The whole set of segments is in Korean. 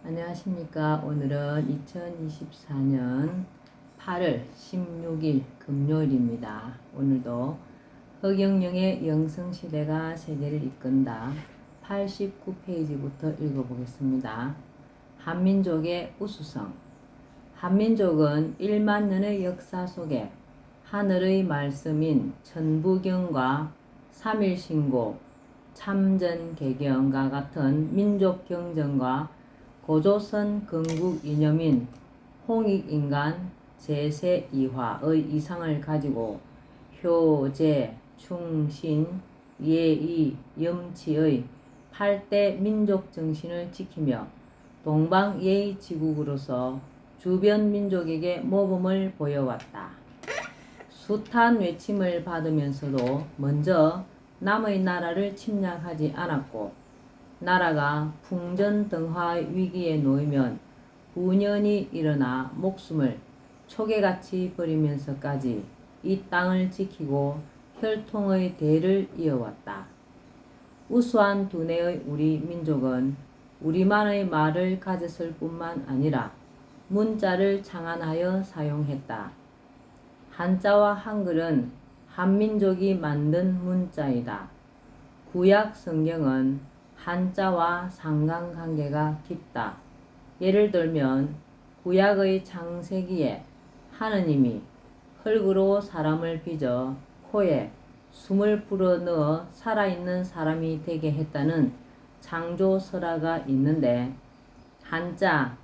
안녕하십니까. 오늘은 2024년 8월 16일 금요일입니다. 오늘도 허경영의 영성시대가 세계를 이끈다 89페이지부터 읽어보겠습니다. 한민족의 우수성. 한민족은 1만 년의 역사 속에 하늘의 말씀인 천부경과 삼일신고, 참전개경과 같은 민족 경전과 고조선 건국 이념인 홍익인간 제세이화의 이상을 가지고 효제, 충신, 예의, 염치의 8대 민족 정신을 지키며 동방예의지국으로서 주변 민족에게 모범을 보여왔다. 숱한 외침을 받으면서도 먼저 남의 나라를 침략하지 않았고, 나라가 풍전등화의 위기에 놓이면 분연히 일어나 목숨을 초계같이 버리면서까지 이 땅을 지키고 혈통의 대를 이어왔다. 우수한 두뇌의 우리 민족은 우리만의 말을 가졌을 뿐만 아니라 문자를 창안하여 사용했다. 한자와 한글은 한민족이 만든 문자이다. 구약 성경은 한자와 상관관계가 깊다. 예를 들면 구약의 창세기에 하느님이 흙으로 사람을 빚어 코에 숨을 불어넣어 살아있는 사람이 되게 했다는 창조설화가 있는데, 한자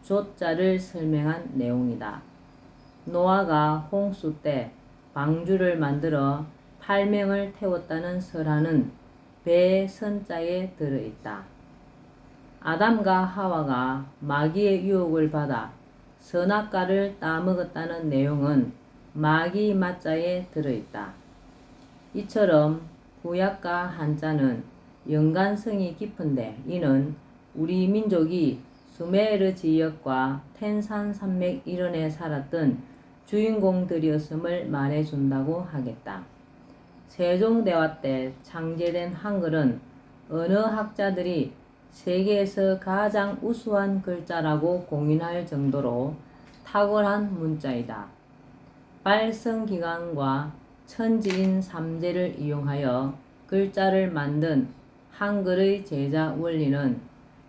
조자를 설명한 내용이다. 노아가 홍수 때 방주를 만들어 8명을 태웠다는 설화는 배의 선자에 들어있다. 아담과 하와가 마귀의 유혹을 받아 선악과를 따먹었다는 내용은 마귀 맞자에 들어있다. 이처럼 구약과 한자는 연관성이 깊은데, 이는 우리 민족이 수메르 지역과 텐산 산맥 이런에 살았던 주인공들이었음을 말해준다고 하겠다. 세종대화 때 창제된 한글은 언어학자들이 세계에서 가장 우수한 글자라고 공인할 정도로 탁월한 문자이다. 발성기관과 천지인 삼재를 이용하여 글자를 만든 한글의 제자 원리는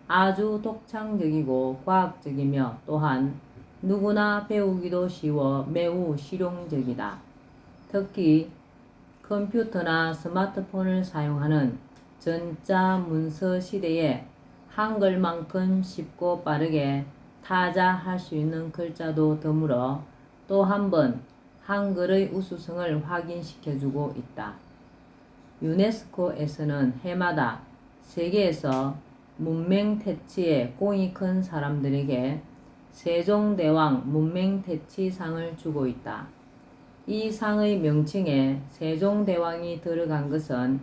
아주 독창적이고 과학적이며, 또한 누구나 배우기도 쉬워 매우 실용적이다. 특히 컴퓨터나 스마트폰을 사용하는 전자문서 시대에 한글만큼 쉽고 빠르게 타자할 수 있는 글자도 드물어 또 한 번 한글의 우수성을 확인시켜주고 있다. 유네스코에서는 해마다 세계에서 문맹태치에 공이 큰 사람들에게 세종대왕 문맹태치상을 주고 있다. 이 상의 명칭에 세종대왕이 들어간 것은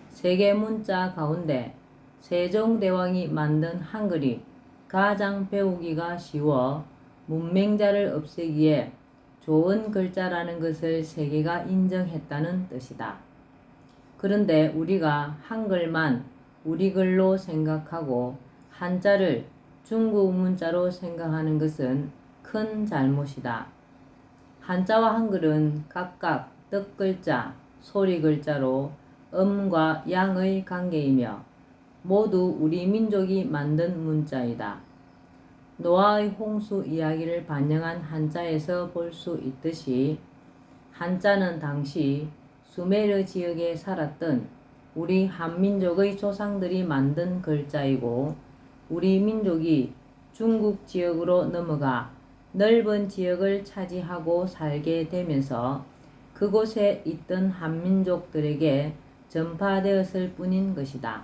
세계 문자 가운데 세종대왕이 만든 한글이 가장 배우기가 쉬워 문맹자를 없애기에 좋은 글자라는 것을 세계가 인정했다는 뜻이다. 그런데 우리가 한글만 우리 글로 생각하고 한자를 중국 문자로 생각하는 것은 큰 잘못이다. 한자와 한글은 각각 뜻글자, 소리글자로 음과 양의 관계이며 모두 우리 민족이 만든 문자이다. 노아의 홍수 이야기를 반영한 한자에서 볼 수 있듯이, 한자는 당시 수메르 지역에 살았던 우리 한민족의 조상들이 만든 글자이고, 우리 민족이 중국 지역으로 넘어가 넓은 지역을 차지하고 살게 되면서 그곳에 있던 한민족들에게 전파되었을 뿐인 것이다.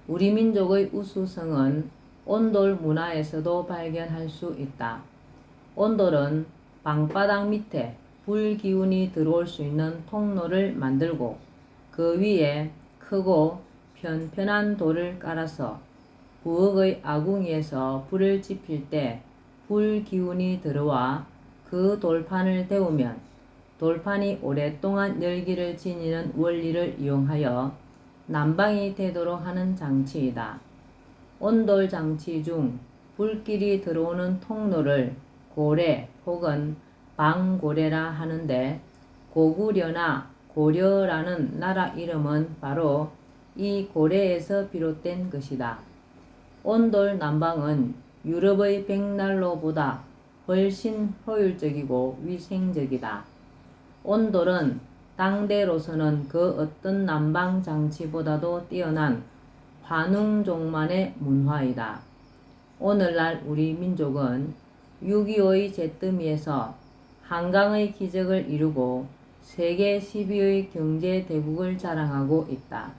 우리 민족의 우수성은 온돌 문화에서도 발견할 수 있다. 온돌은 방바닥 밑에 불 기운이 들어올 수 있는 통로를 만들고 그 위에 크고 편편한 돌을 깔아서 부엌의 아궁이에서 불을 지필 때 불 기운이 들어와 그 돌판을 데우면 돌판이 오랫동안 열기를 지니는 원리를 이용하여 난방이 되도록 하는 장치이다. 온돌 장치 중 불길이 들어오는 통로를 고래 혹은 방고래라 하는데, 고구려나 고려라는 나라 이름은 바로 이 고래에서 비롯된 것이다. 온돌 난방은 유럽의 백난로보다 훨씬 효율적이고 위생적이다. 온돌은 당대로서는 그 어떤 난방 장치보다도 뛰어난 환웅종만의 문화이다. 오늘날 우리 민족은 6.25의 잿더미에서 한강의 기적을 이루고 세계 10위의 경제 대국을 자랑하고 있다.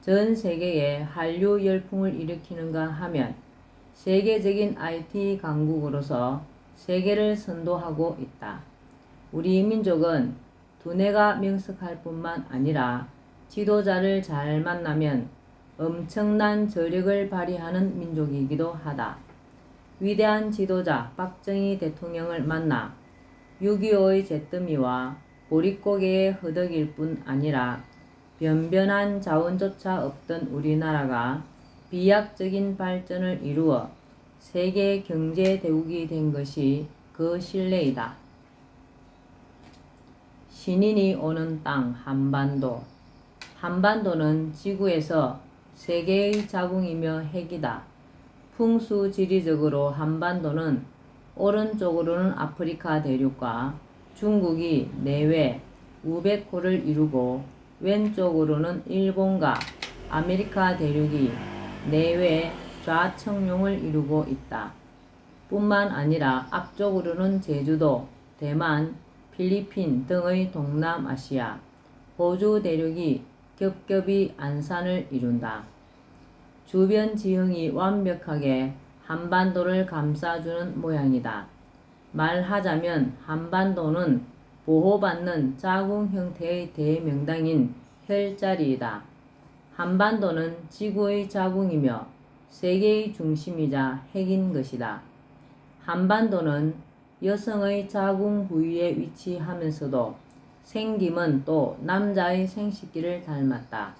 전 세계에 한류 열풍을 일으키는가 하면 세계적인 IT 강국으로서 세계를 선도하고 있다. 우리 민족은 두뇌가 명석할 뿐만 아니라 지도자를 잘 만나면 엄청난 저력을 발휘하는 민족이기도 하다. 위대한 지도자 박정희 대통령을 만나 6.25의 잿더미와 보릿고개의 허덕일 뿐 아니라 변변한 자원조차 없던 우리나라가 비약적인 발전을 이루어 세계 경제 대국이 된 것이 그 신뢰이다. 신인이 오는 땅 한반도. 한반도는 지구에서 세계의 자궁이며 핵이다. 풍수지리적으로 한반도는 오른쪽으로는 아프리카 대륙과 중국이 내외 우백호를 이루고, 왼쪽으로는 일본과 아메리카 대륙이 내외 좌청룡을 이루고 있다. 뿐만 아니라 앞쪽으로는 제주도, 대만, 필리핀 등의 동남아시아, 호주 대륙이 겹겹이 안산을 이룬다. 주변 지형이 완벽하게 한반도를 감싸주는 모양이다. 말하자면 한반도는 보호받는 자궁 형태의 대명당인 혈자리이다. 한반도는 지구의 자궁이며 세계의 중심이자 핵인 것이다. 한반도는 여성의 자궁 부위에 위치하면서도 생김은 또 남자의 생식기를 닮았다.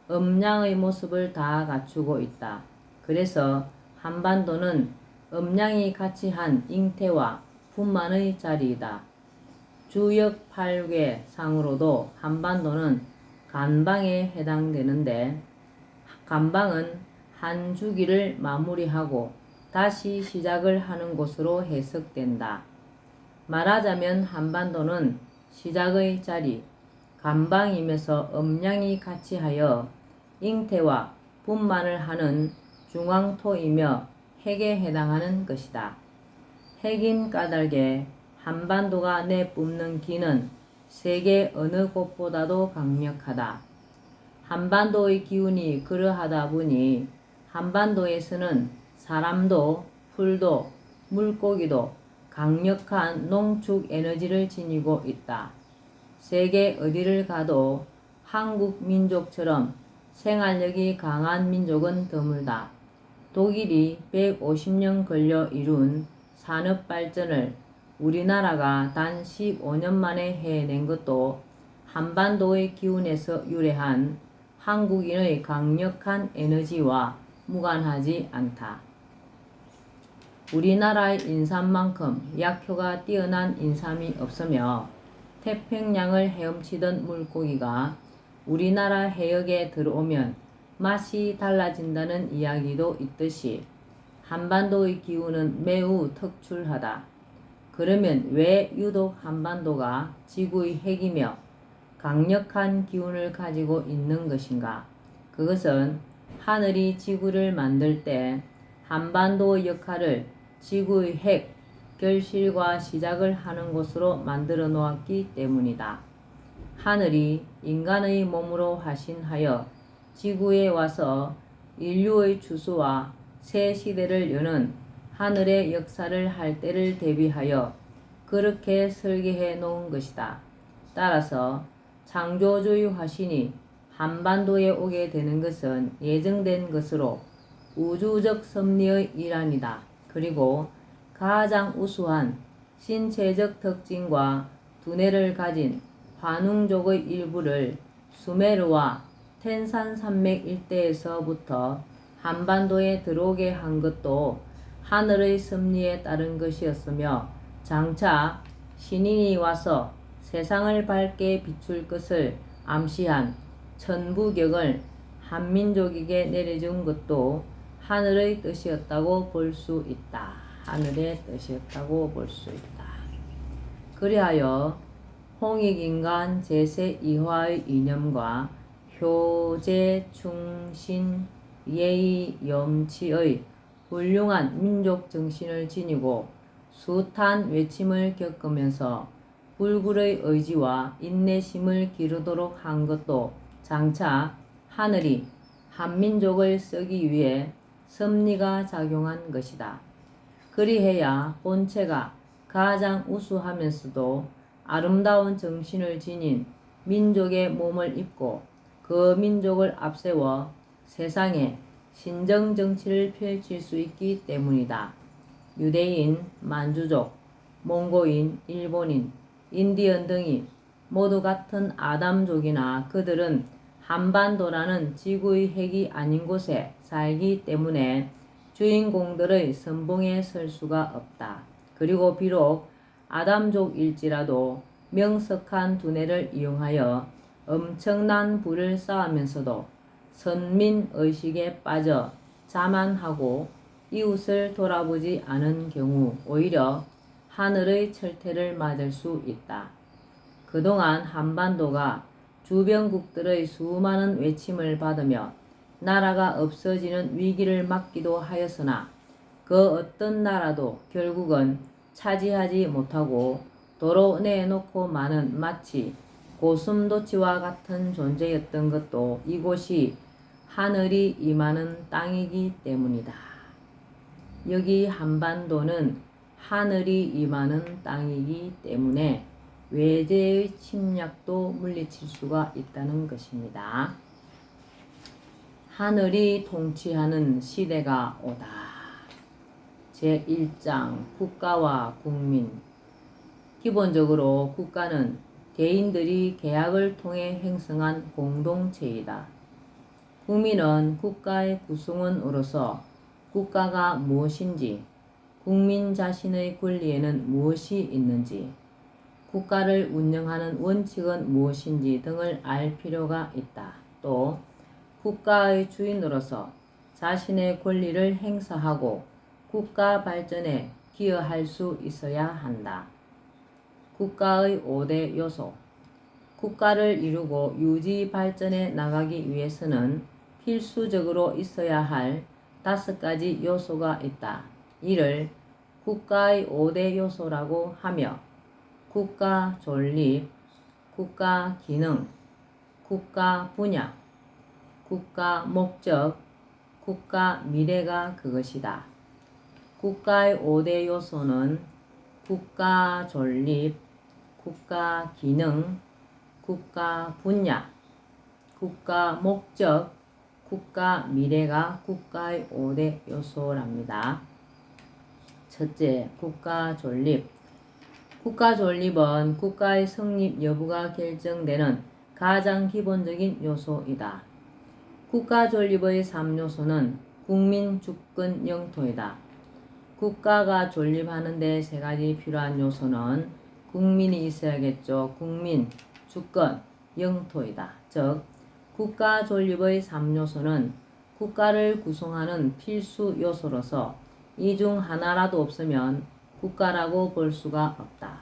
음양의 모습을 다 갖추고 있다. 그래서 한반도는 음양이 같이 한 잉태와 분만의 자리이다. 주역 8궤 상으로도 한반도는 간방에 해당되는데, 간방은 한 주기를 마무리하고 다시 시작을 하는 곳으로 해석된다. 말하자면 한반도는 시작의 자리, 간방이면서 음양이 같이 하여 잉태와 분만을 하는 중앙토이며 핵에 해당하는 것이다. 핵인 까닭에 한반도가 내뿜는 기는 세계 어느 곳보다도 강력하다. 한반도의 기운이 그러하다 보니 한반도에서는 사람도 풀도 물고기도 강력한 농축 에너지를 지니고 있다. 세계 어디를 가도 한국 민족처럼 생활력이 강한 민족은 드물다. 독일이 150년 걸려 이룬 산업 발전을 우리나라가 단 15년 만에 해낸 것도 한반도의 기운에서 유래한 한국인의 강력한 에너지와 무관하지 않다. 우리나라의 인삼만큼 약효가 뛰어난 인삼이 없으며 태평양을 헤엄치던 물고기가 우리나라 해역에 들어오면 맛이 달라진다는 이야기도 있듯이 한반도의 기운은 매우 특출하다. 그러면 왜 유독 한반도가 지구의 핵이며 강력한 기운을 가지고 있는 것인가? 그것은 하늘이 지구를 만들 때 한반도의 역할을 지구의 핵, 결실과 시작을 하는 곳으로 만들어 놓았기 때문이다. 하늘이 인간의 몸으로 화신하여 지구에 와서 인류의 추수와 새 시대를 여는 하늘의 역사를 할 때를 대비하여 그렇게 설계해 놓은 것이다. 따라서 창조주의 화신이 한반도에 오게 되는 것은 예정된 것으로 우주적 섭리의 일환이다. 그리고 가장 우수한 신체적 특징과 두뇌를 가진 환웅족의 일부를 수메르와 텐산 산맥 일대에서부터 한반도에 들어오게 한 것도 하늘의 섭리에 따른 것이었으며 장차 신인이 와서 세상을 밝게 비출 것을 암시한 천부경을 한민족에게 내려준 것도 하늘의 뜻이었다고 볼 수 있다. 하늘의 뜻이었다고 볼 수 있다. 그리하여 홍익인간 제세 이화의 이념과 효제 충신 예의 염치의 훌륭한 민족 정신을 지니고 숱한 외침을 겪으면서 불굴의 의지와 인내심을 기르도록 한 것도 장차 하늘이 한민족을 쓰기 위해 섭리가 작용한 것이다. 그리해야 본체가 가장 우수하면서도 아름다운 정신을 지닌 민족의 몸을 입고 그 민족을 앞세워 세상에 신정 정치를 펼칠 수 있기 때문이다. 유대인, 만주족, 몽고인, 일본인, 인디언 등이 모두 같은 아담족이나 그들은 한반도라는 지구의 핵이 아닌 곳에 살기 때문에 주인공들의 선봉에 설 수가 없다. 그리고 비록 아담족일지라도 명석한 두뇌를 이용하여 엄청난 부를 쌓으면서도 선민의식에 빠져 자만하고 이웃을 돌아보지 않은 경우 오히려 하늘의 철퇴를 맞을 수 있다. 그동안 한반도가 주변국들의 수많은 외침을 받으며 나라가 없어지는 위기를 맞기도 하였으나 그 어떤 나라도 결국은 차지하지 못하고 도로 내놓고 마는 마치 고슴도치와 같은 존재였던 것도 이곳이 하늘이 임하는 땅이기 때문이다. 여기 한반도는 하늘이 임하는 땅이기 때문에 외제의 침략도 물리칠 수가 있다는 것입니다. 하늘이 통치하는 시대가 오다. 제1장 국가와 국민. 기본적으로 국가는 개인들이 계약을 통해 형성한 공동체이다. 국민은 국가의 구성원으로서 국가가 무엇인지, 국민 자신의 권리에는 무엇이 있는지, 국가를 운영하는 원칙은 무엇인지 등을 알 필요가 있다. 또 국가의 주인으로서 자신의 권리를 행사하고 국가 발전에 기여할 수 있어야 한다. 국가의 5대 요소. 국가를 이루고 유지 발전해 나가기 위해서는 필수적으로 있어야 할 5가지 요소가 있다. 이를 국가의 5대 요소라고 하며 국가 존립, 국가 기능, 국가 분야, 국가 목적, 국가 미래가 그것이다. 국가의 5대 요소는 국가 존립, 국가 기능, 국가 분야, 국가 목적, 국가 미래가 국가의 5대 요소랍니다. 첫째, 국가 존립. 국가 존립은 국가의 성립 여부가 결정되는 가장 기본적인 요소이다. 국가 존립의 3요소는 국민, 주권, 영토이다. 국가가 존립하는 데 3가지 필요한 요소는 국민이 있어야겠죠. 국민, 주권, 영토이다. 즉 국가 존립의 3요소는 국가를 구성하는 필수 요소로서 이 중 하나라도 없으면 국가라고 볼 수가 없다.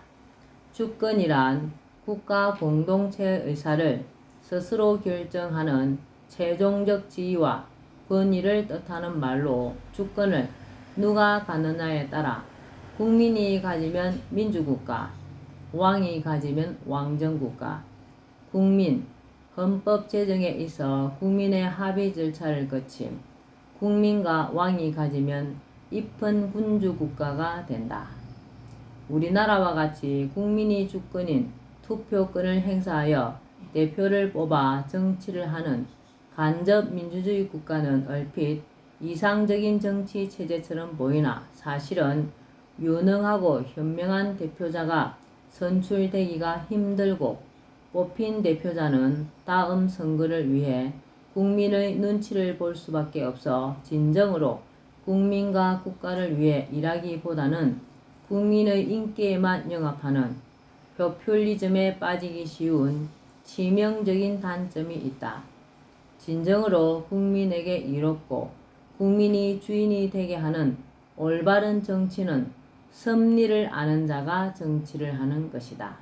주권이란 국가 공동체의 의사를 스스로 결정하는 최종적 지위와 권위를 뜻하는 말로 주권을 누가 갖느냐에 따라 국민이 가지면 민주국가, 왕이 가지면 왕정국가, 국민, 헌법 제정에 있어 국민의 합의 절차를 거침, 국민과 왕이 가지면 입헌 군주국가가 된다. 우리나라와 같이 국민이 주권인 투표권을 행사하여 대표를 뽑아 정치를 하는 간접 민주주의 국가는 얼핏 이상적인 정치 체제처럼 보이나 사실은 유능하고 현명한 대표자가 선출되기가 힘들고 뽑힌 대표자는 다음 선거를 위해 국민의 눈치를 볼 수밖에 없어 진정으로 국민과 국가를 위해 일하기보다는 국민의 인기에만 영합하는 포퓰리즘에 빠지기 쉬운 치명적인 단점이 있다. 진정으로 국민에게 이롭고 국민이 주인이 되게 하는 올바른 정치는 섭리를 아는 자가 정치를 하는 것이다.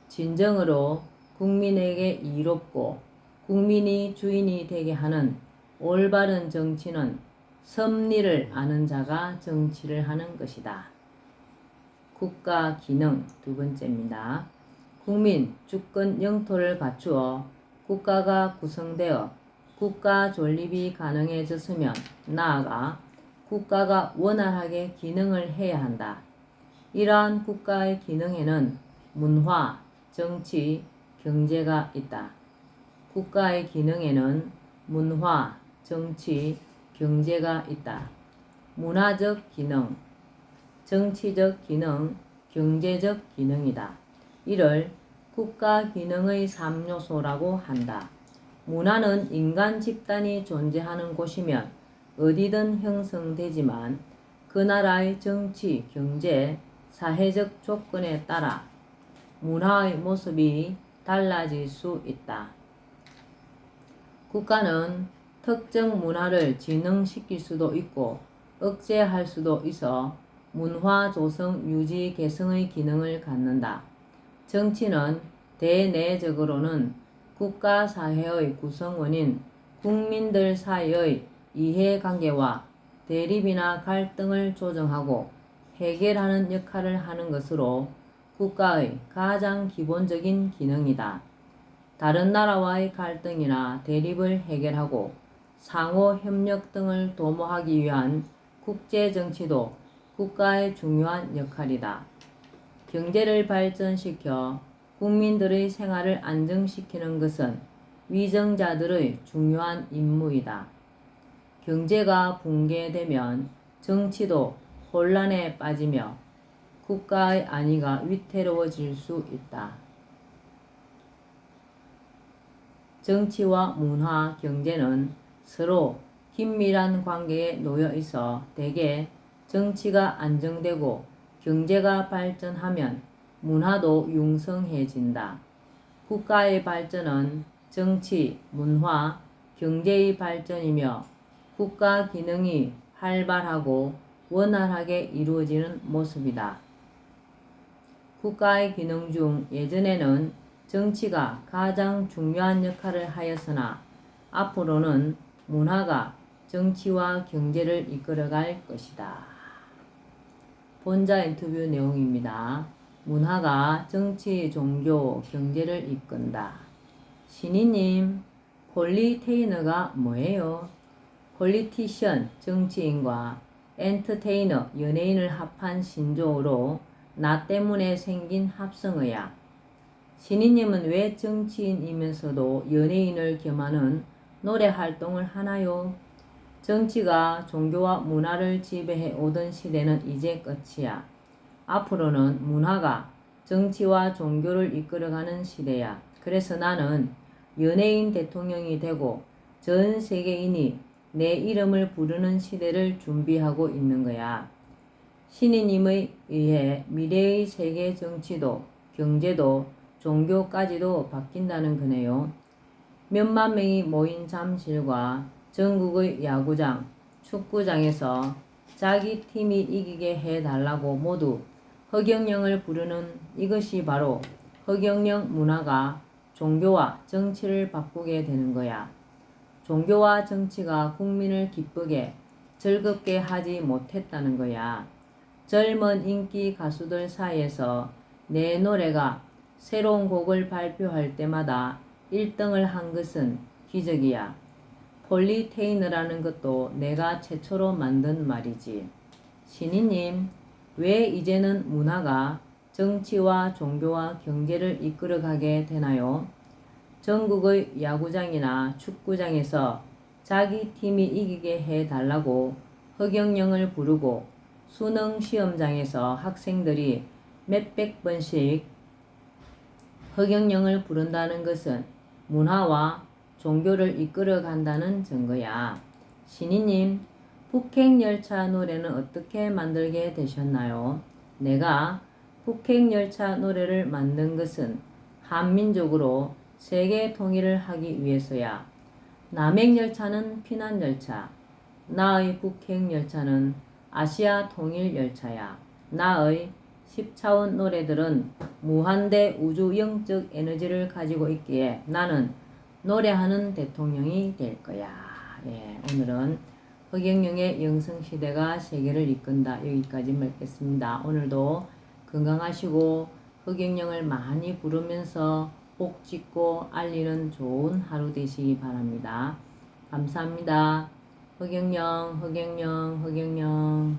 진정으로 국민에게 이롭고 국민이 주인이 되게 하는 올바른 정치는 섭리를 아는 자가 정치를 하는 것이다. 국가 기능 두 번째입니다. 국민 주권 영토를 갖추어 국가가 구성되어 국가 존립이 가능해졌으면 나아가 국가가 원활하게 기능을 해야 한다. 이러한 국가의 기능에는 문화, 정치, 경제가 있다. 국가의 기능에는 문화, 정치, 경제가 있다. 문화적 기능, 정치적 기능, 경제적 기능이다. 이를 국가 기능의 3요소라고 한다. 문화는 인간 집단이 존재하는 곳이면 어디든 형성되지만 그 나라의 정치, 경제, 사회적 조건에 따라 문화의 모습이 달라질 수 있다. 국가는 특정 문화를 진흥시킬 수도 있고 억제할 수도 있어 문화 조성, 유지, 개성의 기능을 갖는다. 정치는 대내적으로는 국가 사회의 구성원인 국민들 사이의 이해관계와 대립이나 갈등을 조정하고 해결하는 역할을 하는 것으로 국가의 가장 기본적인 기능이다. 다른 나라와의 갈등이나 대립을 해결하고 상호 협력 등을 도모하기 위한 국제정치도 국가의 중요한 역할이다. 경제를 발전시켜 국민들의 생활을 안정시키는 것은 위정자들의 중요한 임무이다. 경제가 붕괴되면 정치도 혼란에 빠지며 국가의 안위가 위태로워질 수 있다. 정치와 문화, 경제는 서로 긴밀한 관계에 놓여 있어 대개 정치가 안정되고 경제가 발전하면 문화도 융성해진다. 국가의 발전은 정치, 문화, 경제의 발전이며 국가 기능이 활발하고 원활하게 이루어지는 모습이다. 국가의 기능 중 예전에는 정치가 가장 중요한 역할을 하였으나 앞으로는 문화가 정치와 경제를 이끌어갈 것이다. 본자 인터뷰 내용입니다. 문화가 정치, 종교, 경제를 이끈다. 신이님, 폴리테이너가 뭐예요? 폴리티션, 정치인과 엔터테이너, 연예인을 합한 신조어로 나 때문에 생긴 합성어야. 신이님은 왜 정치인이면서도 연예인을 겸하는 노래 활동을 하나요? 정치가 종교와 문화를 지배해 오던 시대는 이제 끝이야. 앞으로는 문화가 정치와 종교를 이끌어가는 시대야. 그래서 나는 연예인 대통령이 되고 전 세계인이 내 이름을 부르는 시대를 준비하고 있는 거야. 신이님에 의해 미래의 세계 정치도 경제도 종교까지도 바뀐다는 거네요. 몇만 명이 모인 잠실과 전국의 야구장, 축구장에서 자기 팀이 이기게 해달라고 모두 허경영을 부르는 이것이 바로 허경영 문화가 종교와 정치를 바꾸게 되는 거야. 종교와 정치가 국민을 기쁘게 즐겁게 하지 못했다는 거야. 젊은 인기 가수들 사이에서 내 노래가 새로운 곡을 발표할 때마다 1등을 한 것은 기적이야. 폴리테이너라는 것도 내가 최초로 만든 말이지. 신이님, 왜 이제는 문화가 정치와 종교와 경제를 이끌어가게 되나요? 전국의 야구장이나 축구장에서 자기 팀이 이기게 해달라고 허경영을 부르고 수능 시험장에서 학생들이 몇백 번씩 허경영을 부른다는 것은 문화와 종교를 이끌어 간다는 증거야. 신이님, 북핵열차 노래는 어떻게 만들게 되셨나요? 내가 북핵열차 노래를 만든 것은 한민족으로 세계 통일을 하기 위해서야. 남핵열차는 피난열차, 나의 북핵열차는 아시아 통일열차야. 나의 10차원 노래들은 무한대 우주 영적 에너지를 가지고 있기에 나는 노래하는 대통령이 될 거야. 예, 오늘은 허경영의 영성시대가 세계를 이끈다. 여기까지 맺겠습니다. 오늘도 건강하시고 허경영을 많이 부르면서 복 짓고 알리는 좋은 하루 되시기 바랍니다. 감사합니다. 허경영, 허경영, 허경영.